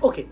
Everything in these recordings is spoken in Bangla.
ওকে,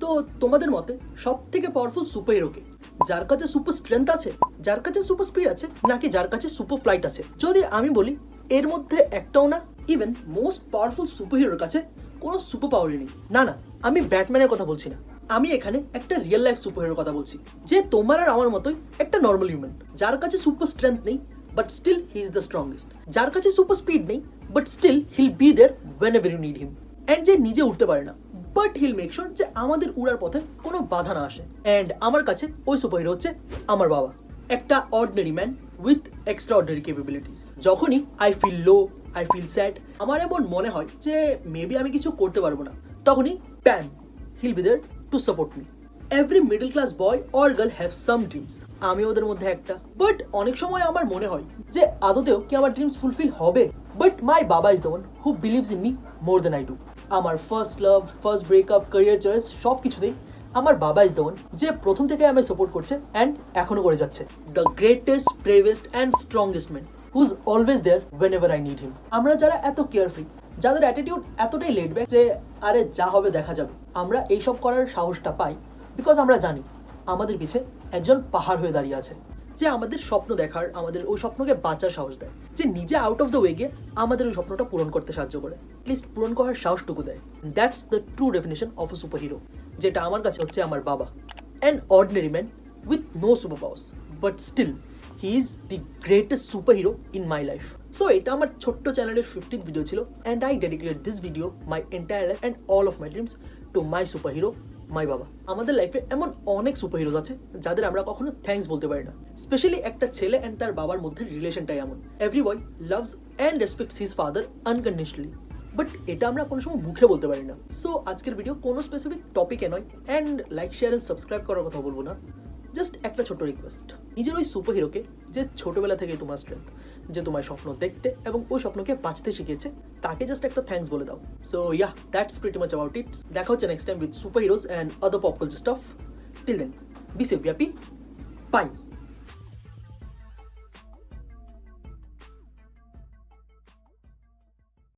তো তোমাদের মতে সব থেকে পাওয়ারফুল সুপার হিরোকে? যার কাছে সুপার স্ট্রেংথ আছে, যার কাছে সুপার স্পিড আছে, নাকি যার কাছে সুপার ফ্লাইট আছে? যদি আমি বলি এর মধ্যে একটাও না। ইভেন মোস্ট পাওয়ারফুল সুপার হিরোর কাছে কোনো সুপার পাওয়ারই নেই। না না, আমি ব্যাটম্যানের কথা বলছি না, আমি এখানে একটা রিয়েল লাইফ সুপার হিরোর কথা বলছি, যে তোমার আর আমার মতোই একটা নর্মাল হিউম্যান, যার কাছে সুপার স্ট্রেংথ নেই but still he is the strongest, যার কাছে সুপার স্পিড নেই but still he'll be there whenever you need him, and যে নিজে উঠতে পারে না বাট হিল মেক শিওর যে আমাদের উড়ার পথে কোনো বাধা না আসে। অ্যান্ড আমার কাছে ওই সুপার হিরো হচ্ছে আমার বাবা, একটা ordinary man with extraordinary capabilities. যখনই I feel low, I feel sad, আমার এমন মনে হয় যে মেবি আমি কিছু করতে পারবো না, তখনই প্যান he'll be there to support me. Every middle class boy or girl have some dreams, আমি ওদের মধ্যে একটা। বাট অনেক সময় আমার মনে হয় যে আদতেও কি আমার ড্রিমস ফুলফিল হবে? But my baba is the one who believes in me more than I do. আমার first love, first breakup, career choice সব কিছুতেই আমার বাবা ইজ দ্য ওয়ান যে প্রথম থেকে আমায় সাপোর্ট করছে অ্যান্ড এখনো করে যাচ্ছে। The greatest, bravest and strongest man who is always there whenever I need him। আমরা যারা এত কেয়ারফ্রি, যাদের অ্যাটিটিউড এতটাই লেট ব্যাক যে আরে যা হবে দেখা যাবে, আমরা এইসব করার সাহসটা পাই বিকজ আমরা জানি আমাদের পিছে একজন পাহাড় হয়ে দাঁড়িয়ে আছে, যে আমাদের স্বপ্ন দেখার, আমাদের ওই স্বপ্নকে বাঁচার সাহস দেয়, যে নিজে আউট অফ দ্য ওয়ে গিয়ে আমাদের ওই স্বপ্নটা পূরণ করতে সাহায্য করে, লিস্ট পূরণ করার সাহসটুকু দেয়। That's the true definition of a superhero, যেটা আমার কাছে হচ্ছে আমার বাবা। An ordinary man with no superpowers, but still he is the greatest superhero in my life. So এটা আমার ছোট্ট চ্যানেলের 15th ভিডিও ছিল, and I dedicated this video, my entire life and all of my dreams to my superhero, my baba. আমাদের লাইফে এমন অনেক সুপার হিরোজ আছে যাদের আমরা কখনো থ্যাঙ্কস বলতে পারি না, স্পেশালি একটা ছেলে অ্যান্ড তার বাবার মধ্যে রিলেশনটাই এমন। Every boy loves and respects his father unconditionally, but এটা আমরা কোনো সময় মুখে বলতে পারি না। সো আজকের ভিডিও কোনো স্পেসিফিক টপিকে নয়, and like, share and subscribe করার কথা বলবো না, জাস্ট একটা ছোট রিকোয়েস্ট, নিজের ওই সুপার হিরোকে যে ছোটবেলা থেকেই তোমার স্ট্রেংথ, যে তোমার স্বপ্ন দেখতে এবং ওই স্বপ্নকে বাঁচতে শিখিয়েছে, তাকে জাস্ট একটা থ্যাঙ্কস বলে দাও। So yeah, that's pretty much about it. দেখা হচ্ছে next time with superheroes and other pop culture stuff. Till then, be safe, be happy, by.